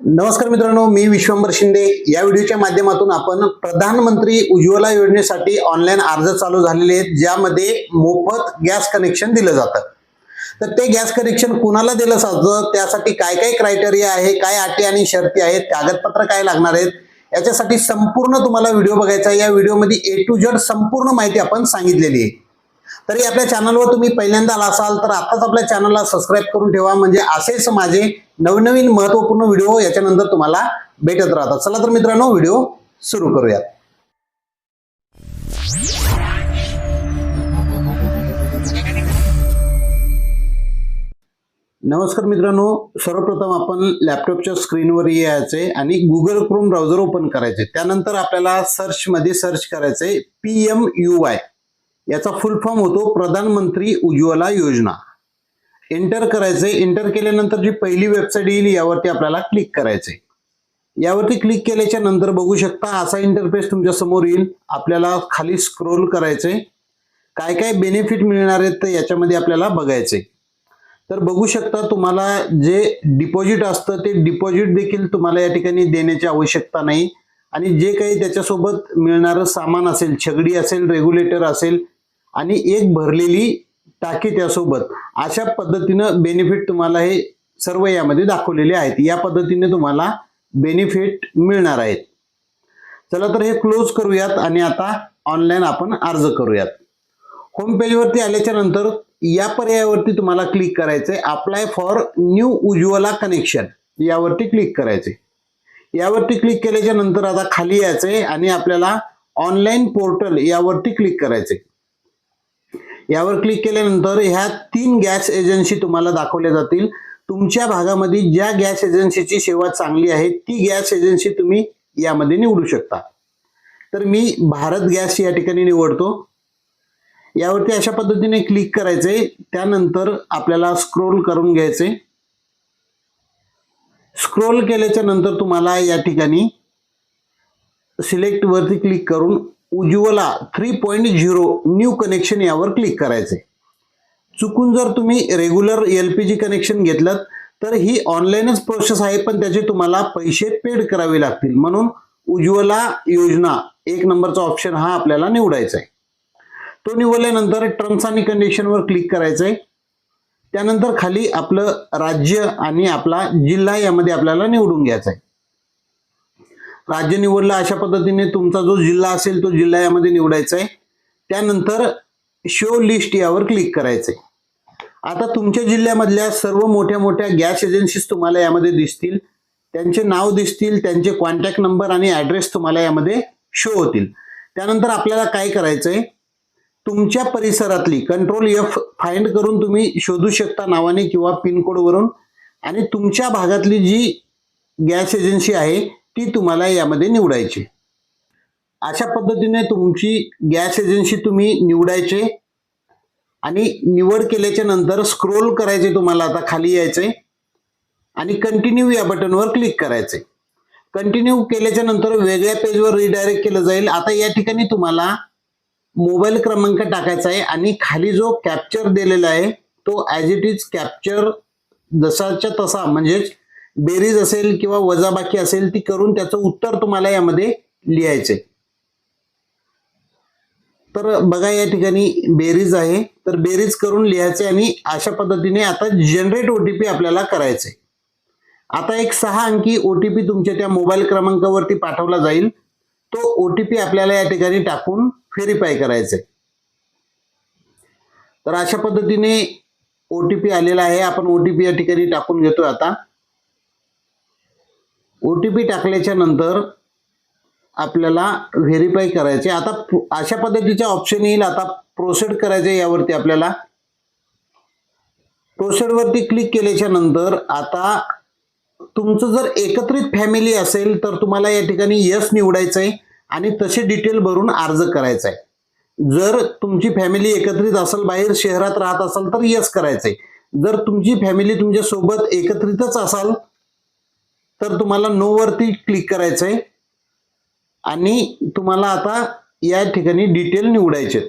नमस्कार मित्रांनो, मी विश्वंभर शिंदे। या व्हिडिओच्या माध्यमातून आपण प्रधानमंत्री उज्ज्वला योजनेसाठी ऑनलाईन अर्ज चालू झालेले आहेत, ज्यामध्ये मोफत गॅस कनेक्शन दिलं जातं। तर ते गॅस कनेक्शन कुणाला दिलं जातं, त्यासाठी काय काय क्रायटेरिया आहे, काय अटी आणि शर्ती आहेत, कागदपत्र काय लागणार आहेत, याच्यासाठी संपूर्ण तुम्हाला व्हिडिओ बघायचा आहे। या व्हिडिओमध्ये ए टू झेड संपूर्ण माहिती आपण सांगितलेली आहे। तरी आपल्या चॅनलवर तुम्ही पहिल्यांदा आला असाल तर आताच आपल्या चॅनलला सबस्क्राइब करून ठेवा, म्हणजे असेच माझे नवनवीन महत्त्वपूर्ण व्हिडिओ याच्यानंतर तुम्हाला भेटत राहतात। चला तर मित्रांनो, व्हिडिओ सुरू करूयात। नमस्कार मित्रांनो, सर्वप्रथम आपण लॅपटॉपच्या स्क्रीनवर यायचे आणि गुगल क्रोम ब्राउझर ओपन करायचे। त्यानंतर आपल्याला सर्च मध्ये सर्च करायचे PMUY, याचा फुल फॉर्म होतो प्रधानमंत्री उज्ज्वला योजना। एंटर करायचे। एंटर केल्यानंतर जी पहिली वेबसाईट येईल यावरती आपल्याला क्लिक करायचे। यावरती क्लिक केल्याच्या नंतर बघू शकता असा इंटरफेस तुमच्या समोर येईल। आपल्याला खाली स्क्रोल करायचे। काय काय बेनिफिट मिळणार आहेत ते याच्यामध्ये आपल्याला बघायचे। तर बघू शकता तुम्हाला जे डिपॉझिट असतं ते डिपॉझिट देखील तुम्हाला या ठिकाणी देण्याची आवश्यकता नाही, आणि जे काही त्याच्यासोबत मिळणारं सामान असेल, छगडी असेल, रेग्युलेटर असेल आणि एक भरलेली टाकी त्यासोबत, अशा पद्धतीनं बेनिफिट तुम्हाला हे सर्व यामध्ये दाखवलेले आहेत। या पद्धतीने तुम्हाला बेनिफिट मिळणार आहेत। चला तर हे क्लोज करूयात आणि आता ऑनलाईन आपण अर्ज करूयात। होम पेज वरती आल्याच्या नंतर या पर्यायावरती तुम्हाला क्लिक करायचे। Apply for new Ujjwala connection यावरती क्लिक करायचे। यावरती क्लिक केल्याच्या नंतर आता खाली यायचे आणि आपल्याला ऑनलाईन पोर्टल यावरती क्लिक करायचे। यावर क्लिक केल्यानंतर ह्या 3 गॅस एजन्सी तुम्हाला दाखवल्या जातील। तुमच्या भागामध्ये ज्या गॅस एजन्सीची सेवा चांगली आहे ती गॅस एजन्सी तुम्ही यामध्ये निवडू शकता। तर मी भारत गॅस या ठिकाणी निवडतो। यावरती अशा पद्धतीने क्लिक करायचे। त्यानंतर आपल्याला स्क्रोल करून घ्यायचे। स्क्रोल केल्याच्या नंतर तुम्हाला या ठिकाणी सिलेक्ट वरती क्लिक करून उज्ज्वला 3.0 न्यू कनेक्शन यावर क्लिक करायचे। चुकून जर तुम्ही रेग्युलर LPG कनेक्शन घेतलं तर ही ऑनलाईनच प्रोसेस आहे, पण त्याचे तुम्हाला पैसे पेड करावे लागतील। म्हणून उज्ज्वला योजना 1 नंबरचा ऑप्शन हा आपल्याला निवडायचा आहे। तो निवडल्यानंतर टर्म्स आणि कंडिशन वर क्लिक करायचंय। त्यानंतर खाली आपलं राज्य आणि आपला जिल्हा यामध्ये आपल्याला निवडून घ्यायचा आहे। राज्य निवडला अशा पद्धतीने तुमचा जो जिल्हा असेल तो जिल्हा यामध्ये निवडायचा आहे। त्यानंतर शो लिस्ट यावर क्लिक करायचंय। आता तुमच्या जिल्ह्यामधल्या सर्व मोठ्या मोठ्या गॅस एजन्सीज तुम्हाला यामध्ये दिसतील, त्यांचे नाव दिसतील, त्यांचे कॉन्टॅक्ट नंबर आणि ॲड्रेस तुम्हाला यामध्ये शो होतील। त्यानंतर आपल्याला काय करायचंय, तुमच्या परिसरातली कंट्रोल F फाइंड करून तुम्ही शोधू शकता नावाने किंवा पिन कोड वरून, आणि तुमच्या भागातली जी गॅस एजन्सी आहे ती तुम्हाला यामध्ये निवडायची। अशा पद्धतीने तुमची गॅस एजन्सी तुम्ही निवडायचे आणि निवड केल्याच्या नंतर स्क्रोल करायचे। तुम्हाला आता खाली यायचे आणि कंटिन्यू या बटनवर क्लिक करायचे। कंटिन्यू केल्याच्या नंतर वेगळ्या पेजवर रिडायरेक्ट केलं जाईल। आता या ठिकाणी तुम्हाला मोबाईल क्रमांक टाकायचा आहे आणि खाली जो कॅप्चर दिलेला आहे तो ॲज इट इज कॅप्चर जसाच्या तसा, म्हणजे बेरीज असेल किंवा वजाबाकी असेल ती करून त्याचं उत्तर तुम्हाला यामध्ये लिहायचे। तर बघा या ठिकाणी बेरीज आहे, तर बेरीज करून लिहायचे आणि अशा पद्धतीने आता जनरेट OTP आपल्याला करायचे। आता एक 6 अंकी OTP तुमच्या त्या मोबाईल क्रमांकावरती पाठवला जाईल। तो OTP आपल्याला या ठिकाणी टाकून व्हेरीफाय करायचे। तर अशा पद्धतीने OTP आलेला आहे। आपण OTP या ठिकाणी टाकून घेतोय। आता OTP टाकल्याच्या नंतर आपल्याला व्हेरीफाय करायचे। आता अशा पद्धतीचे ऑप्शन येईल। आता प्रोसीड करायचे। यावरती आपल्याला प्रोसीड वरती क्लिक केल्याच्या नंतर आता तुमचं जर एकत्रित फॅमिली असेल तर तुम्हाला या ठिकाणी यस निवडायचं आहे आणि तसे डिटेल भरून अर्ज करायचा आहे। जर तुमची फॅमिली एकत्रित असेल, बाहेर शहरात राहत असाल तर यस करायचंय। जर तुमची फॅमिली तुमच्या सोबत एकत्रितच असाल तर तुम्हाला नो वरती क्लिक करायचंय आणि तुम्हाला आता या ठिकाणी डिटेल निवडायचे।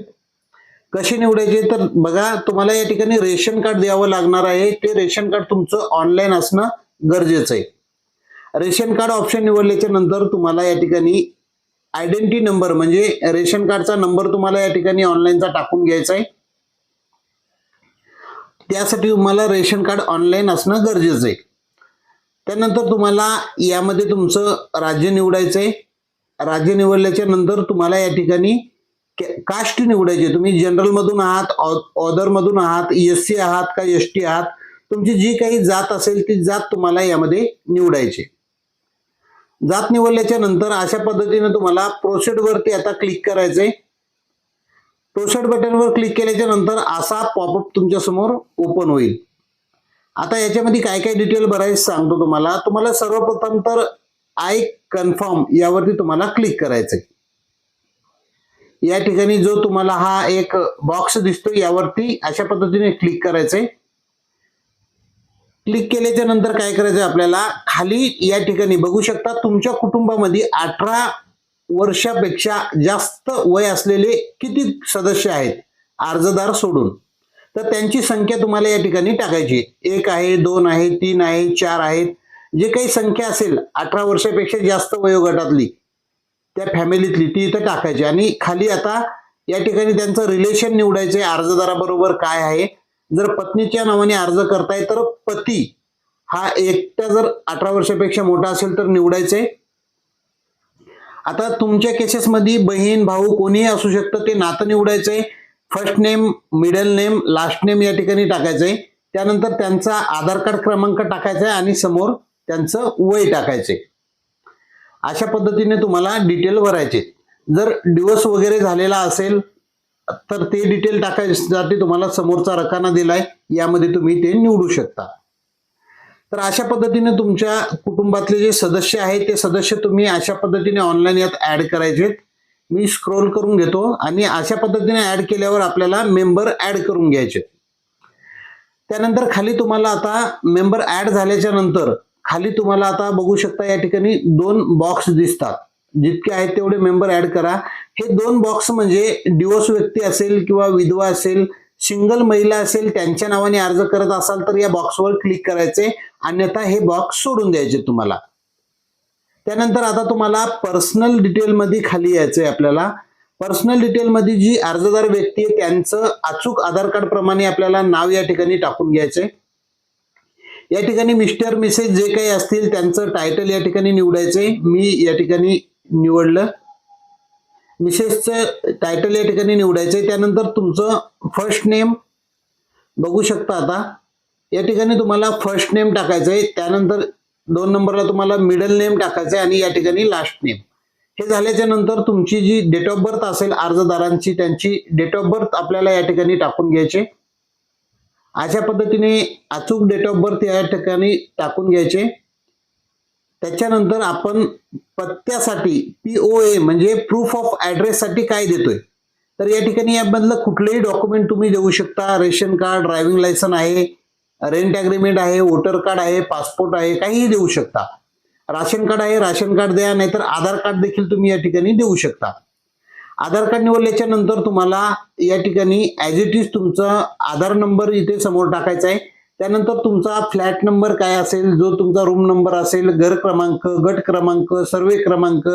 कसे निवडायचे तर बघा, तुम्हाला या ठिकाणी रेशन कार्ड द्यावं लागणार आहे। ते रेशन कार्ड तुमचं ऑनलाईन असणं गरजेचं आहे। रेशन कार्ड ऑप्शन निवडल्याच्या नंतर तुम्हाला या ठिकाणी आयडेंटिटी नंबर म्हणजे रेशन कार्डचा नंबर तुम्हाला या ठिकाणी ऑनलाईनचा टाकून घ्यायचा आहे. त्यासाठी तुम्हाला रेशन कार्ड ऑनलाईन असणं गरजेचं आहे. त्यानंतर तुम्हाला यामध्ये तुमचं राज्य निवडायचं आहे. राज्य निवडल्याच्या नंतर तुम्हाला या ठिकाणी कास्ट निवडायची. तुम्ही जनरल मधून आहात, ऑदर मधून आहात, SC आहात का ST आहात, तुमची जी काही जात असेल ती जात तुम्हाला यामध्ये निवडायची. जात निवडल्याच्या नंतर अशा पद्धतीने तुम्हाला प्रोसीड वरती आता क्लिक करायचंय. प्रोसीड बटनवर क्लिक केल्याच्या नंतर असा पॉपअप तुमच्या समोर ओपन होईल. आता याच्यामध्ये काय काय डिटेल भरायचं सांगतो तुम्हाला. तुम्हाला सर्वप्रथम तर आय कन्फर्म यावरती तुम्हाला क्लिक करायचंय. या ठिकाणी जो तुम्हाला हा एक बॉक्स दिसतो यावरती अशा पद्धतीने क्लिक करायचंय. क्लिक केल्याच्या नंतर काय करायचं आपल्याला, खाली या ठिकाणी बघू शकता तुमच्या कुटुंबामध्ये 18 वर्षापेक्षा जास्त वय असलेले किती सदस्य आहेत अर्जदार सोडून, तर त्यांची संख्या तुम्हाला या ठिकाणी टाकायची. 1 आहे, 2 आहे, 3 आहे, 4 आहेत, जे काही संख्या असेल 18 वर्षापेक्षा जास्त वयोगटातली त्या फॅमिलीतली ती इथं टाकायची. आणि खाली आता या ठिकाणी त्यांचं रिलेशन निवडायचंय अर्जदाराबरोबर काय आहे. जर पत्नीच्या नावाने अर्ज करताय तर पती हा एकटा जर 18 वर्षापेक्षा मोठा असेल तर निवडायचंय. आता तुमच्या केसेसमध्ये बहीण भाऊ कोणीही असू शकतं, ते नातं निवडायचंय. First name, middle name, last name या ठिकाणी टाकायचंय. त्यानंतर त्यांचा आधार कार्ड क्रमांक टाकायचा आहे आणि समोर त्यांचं वय टाकायचंय. अशा पद्धतीने तुम्हाला डिटेल भरायचे. जर डिवोर्स वगैरे झालेला असेल तर ते डिटेल टाकायसाठी तुम्हाला समोरचा रकाना दिलाय, यामध्ये तुम्ही ते निवडू शकता. तर अशा पद्धतीने तुमच्या कुटुंबातले जे सदस्य आहेत ते सदस्य तुम्ही अशा पद्धतीने ऑनलाईन यात ऍड करायचे. मी स्क्रोल करून घेतो आणि अशा पद्धतीने ऍड केल्यावर आपल्याला मेंबर ऍड करून घ्यायचे. त्यानंतर खाली तुम्हाला आता मेंबर ऍड झाल्याच्या नंतर खाली तुम्हाला आता बघू शकता या ठिकाणी 2 बॉक्स दिसतात. जितके आहेत तेवढे मेंबर ऍड करा. हे 2 बॉक्स म्हणजे डिवोर्स व्यक्ती असेल किंवा विधवा असेल, सिंगल महिला असेल, त्यांच्या नावाने अर्ज करत असाल तर या बॉक्सवर क्लिक करायचे, अन्यथा हे बॉक्स सोडून द्यायचे तुम्हाला. त्यानंतर आता तुम्हाला पर्सनल डिटेल मध्ये खाली यायचंय. आपल्याला पर्सनल डिटेल मध्ये जी अर्जदार व्यक्ती आहे त्यांचं अचूक आधार कार्ड प्रमाणे आपल्याला नाव या ठिकाणी टाकून घ्यायचंय. या ठिकाणी मिस्टर मिसेस जे काही असतील त्यांचं टायटल या ठिकाणी निवडायचंय. मी या ठिकाणी निवडलं, मिसेसचं टायटल या ठिकाणी निवडायचंय. त्यानंतर तुमचं फर्स्ट नेम बघू शकता. आता या ठिकाणी तुम्हाला फर्स्ट नेम टाकायचंय. त्यानंतर 2 नंबरला तुम्हाला मिडल नेम टाकायचंय आणि या ठिकाणी लास्ट नेम. हे झाल्याच्या नंतर तुमची जी डेट ऑफ बर्थ असेल अर्जदारांची, त्यांची डेट ऑफ बर्थ आपल्याला या ठिकाणी टाकून घ्यायचे. अशा पद्धतीने अचूक डेट ऑफ बर्थ या ठिकाणी टाकून घ्यायचे. त्याच्यानंतर आपण पत्त्यासाठी POA म्हणजे प्रूफ ऑफ ऍड्रेस साठी काय देतोय, तर या ठिकाणी यामधलं कुठलेही डॉक्युमेंट तुम्ही देऊ शकता. रेशन कार्ड, ड्रायव्हिंग लायसन आहे, रेंट अग्रीमेंट आहे, वोटर कार्ड आहे, पासपोर्ट आहे, काहीही देऊ शकता. राशन कार्ड आहे, राशन कार्ड द्या, नाहीतर आधार कार्ड देखील तुम्ही या ठिकाणी देऊ शकता. आधार कार्ड निवडल्याच्या नंतर तुम्हाला या ठिकाणी ऍज इट इज तुमचा आधार नंबर इथे समोर टाकायचा आहे. त्यानंतर तुमचा फ्लॅट नंबर काय असेल, जो तुमचा रूम नंबर असेल, घर क्रमांक, गट क्रमांक, सर्वे क्रमांक,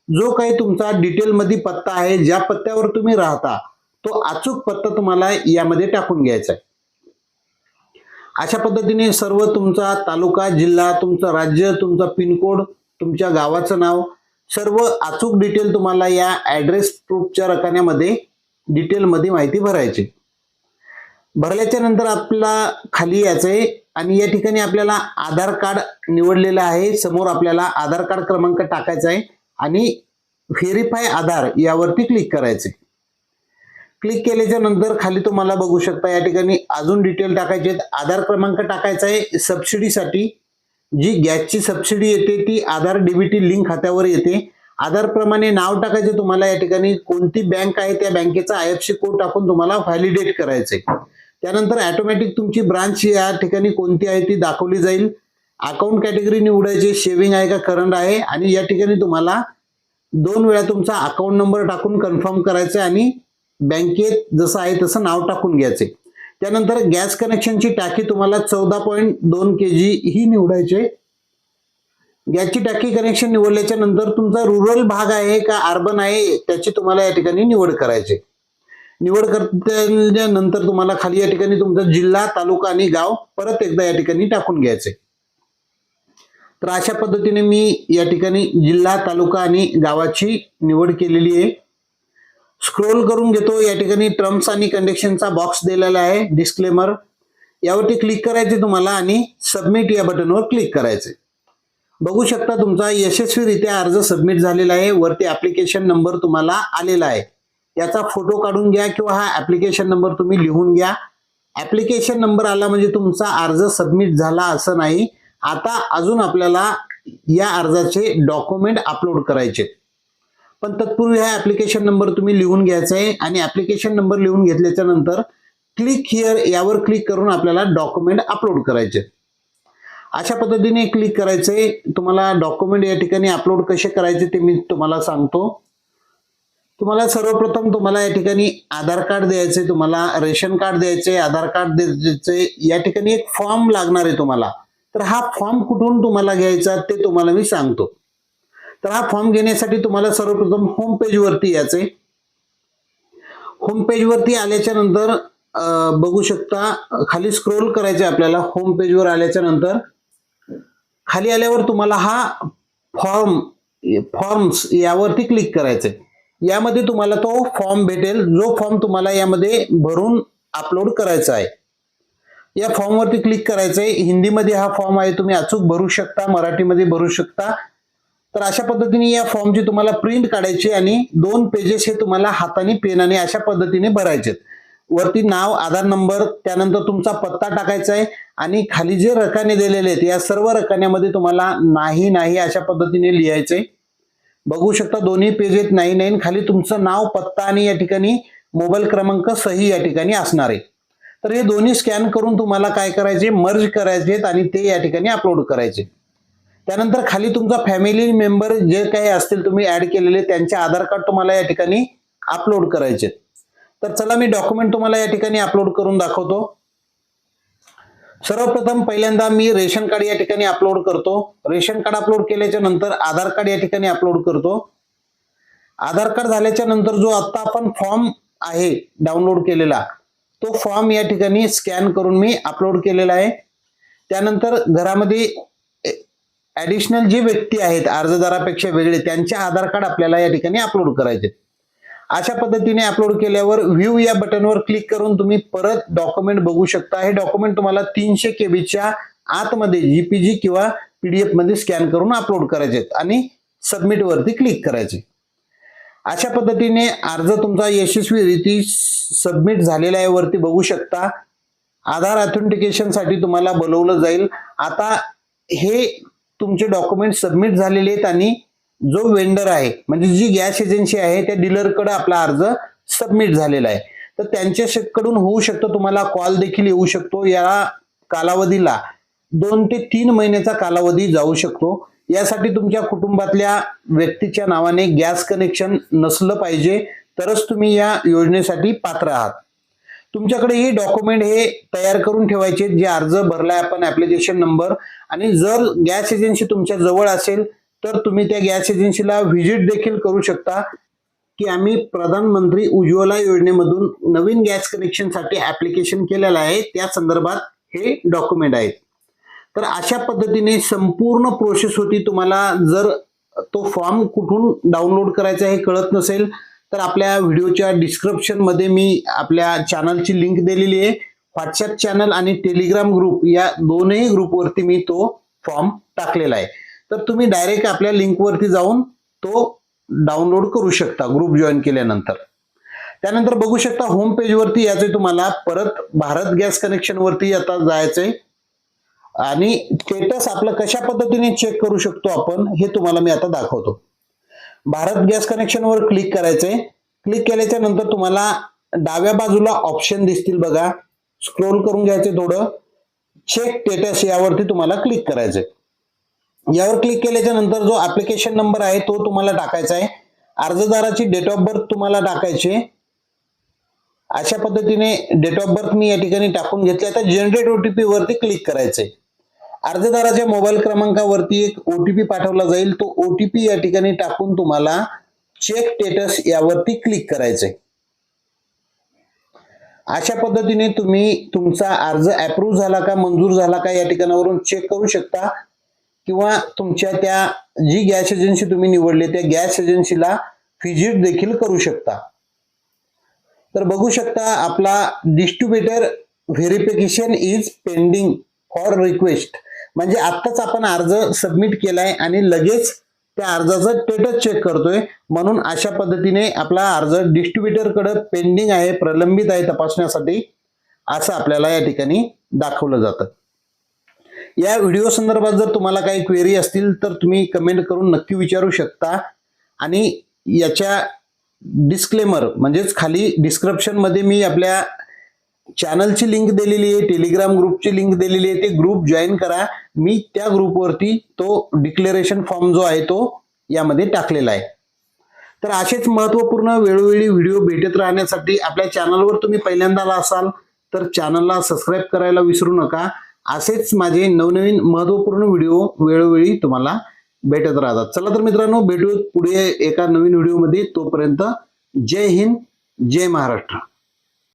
जो काही तुमचा डिटेल मध्ये पत्ता आहे, ज्या पत्त्यावर तुम्ही राहता तो अचूक पत्ता तुम्हाला यामध्ये टाकून घ्यायचा आहे. अशा पद्धतीने सर्व तुमचा तालुका, जिल्हा, तुमचं राज्य, तुमचा पिनकोड, तुमच्या गावाचं नाव, सर्व अचूक डिटेल तुम्हाला या ऍड्रेस प्रूफच्या रकान्यामध्ये डिटेलमध्ये माहिती भरायची. भरल्याच्या नंतर आपल्याला खाली यायचंय आणि या ठिकाणी आपल्याला आधार कार्ड निवडलेलं आहे. समोर आपल्याला आधार कार्ड क्रमांक टाकायचा आहे आणि व्हेरीफाय आधार यावरती क्लिक करायचे. क्लिक केल्याच्या नंतर खाली तुम्हाला बघू शकता या ठिकाणी अजून डिटेल टाकायचे. आधार क्रमांक टाकायचा आहे. सबसिडीसाठी जी गॅसची सबसिडी येते ती आधार DBT लिंक खात्यावर येते. आधार प्रमाणे नाव टाकायचे. तुम्हाला या ठिकाणी कोणती बँक आहे त्या बँकेचा IFSC कोड टाकून तुम्हाला व्हॅलिडेट करायचंय. त्यानंतर ऑटोमॅटिक तुमची ब्रांच या ठिकाणी कोणती आहे ती दाखवली जाईल. अकाउंट कॅटेगरी निवडायची, सेव्हिंग आहे का करंट आहे, आणि या ठिकाणी तुम्हाला 2 वेळा तुमचा अकाउंट नंबर टाकून कन्फर्म करायचं आणि बँकेत जसं आहे तसं नाव टाकून घ्यायचे. त्यानंतर गॅस कनेक्शनची टाकी तुम्हाला 14.2 kg ही निवडायचे. गॅसची टाकी कनेक्शन निवडल्याच्या नंतर तुमचा रुरल भाग आहे का अर्बन आहे त्याची तुम्हाला या ठिकाणी निवड करायची. निवड नंतर तुम्हाला खाली या ठिकाणी तुमचा जिल्हा, तालुका आणि गाव परत एकदा या ठिकाणी टाकून घ्यायचे. तर अशा पद्धतीने मी या ठिकाणी जिल्हा, तालुका आणि गावाची निवड केलेली आहे. स्क्रोल करून घेतो. या ठिकाणी टर्म्स आणि कंडिशनचा बॉक्स दिलेला आहे, डिस्क्लेमर, यावरती क्लिक करायचे तुम्हाला आणि सबमिट या बटनवर क्लिक करायचे. बघू शकता तुमचा यशस्वीरित्या अर्ज सबमिट झालेला आहे. वरती ऍप्लिकेशन नंबर तुम्हाला आलेला आहे. याचा फोटो काढून घ्या किंवा हा ऍप्लिकेशन नंबर तुम्ही लिहून घ्या. ऍप्लिकेशन नंबर आला म्हणजे तुमचा अर्ज सबमिट झाला असं नाही. आता अजून आपल्याला या अर्जाचे डॉक्युमेंट अपलोड करायचे, पण तत्पूर्वी हा ऍप्लिकेशन नंबर तुम्ही लिहून घ्यायचा आहे आणि ऍप्लिकेशन नंबर लिहून घेतल्याच्या नंतर क्लिक हिअर यावर क्लिक करून आपल्याला डॉक्युमेंट अपलोड करायचे. अशा पद्धतीने क्लिक करायचंय. तुम्हाला डॉक्युमेंट या ठिकाणी अपलोड कसे करायचे ते मी तुम्हाला सांगतो. तुम्हाला सर्वप्रथम तुम्हाला या ठिकाणी आधार कार्ड द्यायचे, तुम्हाला रेशन कार्ड द्यायचे, आधार कार्ड द्यायचे. या ठिकाणी एक फॉर्म लागणार आहे तुम्हाला. तर हा फॉर्म कुठून तुम्हाला घ्यायचा ते तुम्हाला मी सांगतो. तर हा फॉर्म घेण्यासाठी तुम्हाला सर्वप्रथम होम पेज वरती यायचे. होम पेज वरती आल्याच्या नंतर बघू शकता खाली स्क्रोल करायचे आपल्याला. होम पेज वर आल्याच्या नंतर खाली आल्यावर तुम्हाला हा फॉर्म्स यावरती क्लिक करायचे. यामध्ये तुम्हाला तो फॉर्म भेटेल, जो फॉर्म तुम्हाला यामध्ये भरून अपलोड करायचा आहे. या फॉर्म वरती क्लिक करायचंय. हिंदीमध्ये हा फॉर्म आहे, तुम्ही अचूक भरू शकता, मराठीमध्ये भरू शकता. तर अशा पद्धतीने या फॉर्मची तुम्हाला प्रिंट काढायची आणि 2 पेजेस हे तुम्हाला हाताने पेनाने अशा पद्धतीने भरायचे. वरती नाव, आधार नंबर, त्यानंतर तुमचा पत्ता टाकायचा आहे आणि खाली जे रकाने दिलेले आहेत या सर्व रकान्यामध्ये तुम्हाला नाही नाही अशा पद्धतीने लिहायचंय. बघू शकता दोन्ही पेज आहेत, नाही नाही. खाली तुमचं नाव, पत्ता आणि या ठिकाणी मोबाईल क्रमांक सही या ठिकाणी असणार आहे. तर हे दोन्ही स्कॅन करून तुम्हाला काय करायचे, मर्ज करायचे आणि ते या ठिकाणी अपलोड करायचे. त्यानंतर खाली तुमचा फॅमिली मेंबर जे काही असतील तुम्ही ऍड केलेले त्यांचे आधार कार्ड तुम्हाला या ठिकाणी अपलोड करायचे. तर चला मी डॉक्युमेंट तुम्हाला या ठिकाणी अपलोड करून दाखवतो. सर्वप्रथम पहिल्यांदा मी रेशन कार्ड या ठिकाणी अपलोड करतो. रेशन कार्ड अपलोड केल्याच्या नंतर आधार कार्ड या ठिकाणी अपलोड करतो. आधार कार्ड झाल्याच्या नंतर जो आता आपण फॉर्म आहे डाउनलोड केलेला तो फॉर्म या ठिकाणी स्कॅन करून मी अपलोड केलेला आहे. त्यानंतर घरामध्ये ऍडिशनल जे व्यक्ती आहेत अर्जदारापेक्षा वेगळे त्यांचे आधार कार्ड आपल्याला या ठिकाणी अपलोड करायचे. अशा पद्धतीने अपलोड केल्यावर व्ह्यू या बटनवर क्लिक करून तुम्ही परत डॉक्युमेंट बघू शकता. हे डॉक्युमेंट तुम्हाला 300 केबीच्या आतमध्ये जीपीजी किंवा पीडीएफ मध्ये स्कॅन करून अपलोड करायचे आणि सबमिट वरती क्लिक करायचे. अशा पद्धतीने अर्ज तुमचा यशस्वीरित्या सबमिट झालेला आहे. वरती बघू शकता आधार ऑथेंटिकेशन साठी तुम्हाला बोलवलं जाईल. आता हे तुमचे डॉक्युमेंट सबमिट झालेले आहेत आणि जो वेंडर आहे म्हणजे जी गॅस एजन्सी आहे त्या डीलरकडे आपला अर्ज सबमिट झालेला आहे. तर त्यांच्याकडून होऊ शकतं तुम्हाला कॉल देखील येऊ शकतो. या कालावधीला 2 ते 3 महिन्याचा कालावधी जाऊ शकतो. यासाठी तुमच्या कुटुंबातल्या व्यक्तीच्या नावाने गॅस कनेक्शन नसलं पाहिजे तरच तुम्ही या योजनेसाठी पात्र आहात. तुमच्याकडे हे डॉक्युमेंट हे तयार करून ठेवायचे जे अर्ज भरलाय आपण ऍप्लिकेशन नंबर. आणि जर गॅस एजन्सी तुमच्या जवळ असेल तर तुम्ही त्या गॅस एजन्सीला व्हिजिट देखील करू शकता की आम्ही प्रधानमंत्री उज्ज्वला योजनेमधून नवीन गॅस कनेक्शनसाठी ऍप्लिकेशन केलेलं आहे, त्या संदर्भात हे डॉक्युमेंट आहेत. तर अशा पद्धतीने संपूर्ण प्रोसेस होती. तुम्हाला जर तो फॉर्म कुठून डाउनलोड करायचा हे कळत नसेल तर आपल्या व्हिडिओच्या डिस्क्रिप्शन मध्ये मी आपल्या चॅनलची लिंक दिलेली आहे. व्हॉट्सअप चॅनल आणि टेलिग्राम ग्रुप या दोनही ग्रुपवरती मी तो फॉर्म टाकलेला आहे. तर तुम्ही डायरेक्ट आपल्या लिंक वरती जाऊन तो डाउनलोड करू शकता ग्रुप जॉईन केल्यानंतर. त्यानंतर बघू शकता होम पेज वरती यायचंय तुम्हाला. परत भारत गॅस कनेक्शन वरती आता जायचंय आणि स्टेटस आपलं कशा पद्धतीने चेक करू शकतो आपण हे तुम्हाला मी आता दाखवतो. भारत गॅस कनेक्शन वर क्लिक करायचंय. क्लिक केल्याच्या नंतर तुम्हाला डाव्या बाजूला ऑप्शन दिसतील बघा. स्क्रोल करून घ्यायचे थोडं. चेक स्टेटस यावरती तुम्हाला क्लिक करायचंय. यावर क्लिक केल्याच्या नंतर जो ऍप्लिकेशन नंबर आहे तो तुम्हाला टाकायचा आहे. अर्जदाराची डेट ऑफ बर्थ तुम्हाला टाकायची. अशा पद्धतीने डेट ऑफ बर्थ मी या ठिकाणी टाकून घेतली. आता जनरेट ओटीपी वरती क्लिक करायचंय अर्जदाराच्या मोबाईल क्रमांकावरती एक OTP पाठवला जाईल. तो OTP या ठिकाणी टाकून तुम्हाला चेक स्टेटस यावरती क्लिक करायचंय. अशा पद्धतीने तुम्ही तुमचा अर्ज अप्रूव्ह झाला का मंजूर झाला का या ठिकाणावरून चेक करू शकता किंवा तुमच्या त्या जी गॅस एजन्सी तुम्ही निवडली त्या गॅस एजन्सीला व्हिजिट देखील करू शकता. तर बघू शकता आपला distributor verification is pending for request, म्हणजे आत्ताच आपण अर्ज सबमिट केलाय आणि लगेच त्या अर्जाचं स्टेटस चेक करतोय. म्हणून अशा पद्धतीने आपला अर्ज डिस्ट्रीब्युटर कडे पेंडिंग आहे, प्रलंबित आहे तपासण्यासाठी, असं आपल्याला या ठिकाणी दाखवलं जातं. या व्हिडिओ संदर्भात जर तुम्हाला काही क्वेरी असतील तर तुम्ही कमेंट करून नक्की विचारू शकता. आणि याच्या डिस्क्लेमर म्हणजेच खाली डिस्क्रिप्शन मध्ये मी आपल्या चॅनलची लिंक दिलेली आहे, टेलिग्राम ग्रुपची लिंक दिलेली आहे. ते ग्रुप जॉईन करा. मी त्या ग्रुपवरती तो डिक्लेरेशन फॉर्म जो आहे तो यामध्ये टाकलेला आहे. तर असेच महत्त्वपूर्ण वेळोवेळी व्हिडिओ भेटत राहण्यासाठी आपल्या चॅनलवर तुम्ही पहिल्यांदा असाल तर चॅनलला सबस्क्राईब करायला विसरू नका. असेच माझे नवनवीन महत्त्वपूर्ण व्हिडिओ वेळोवेळी तुम्हाला भेटत राहतात. चला तर मित्रांनो, भेटूया पुढे एका नवीन व्हिडिओमध्ये. तोपर्यंत जय हिंद, जय महाराष्ट्र.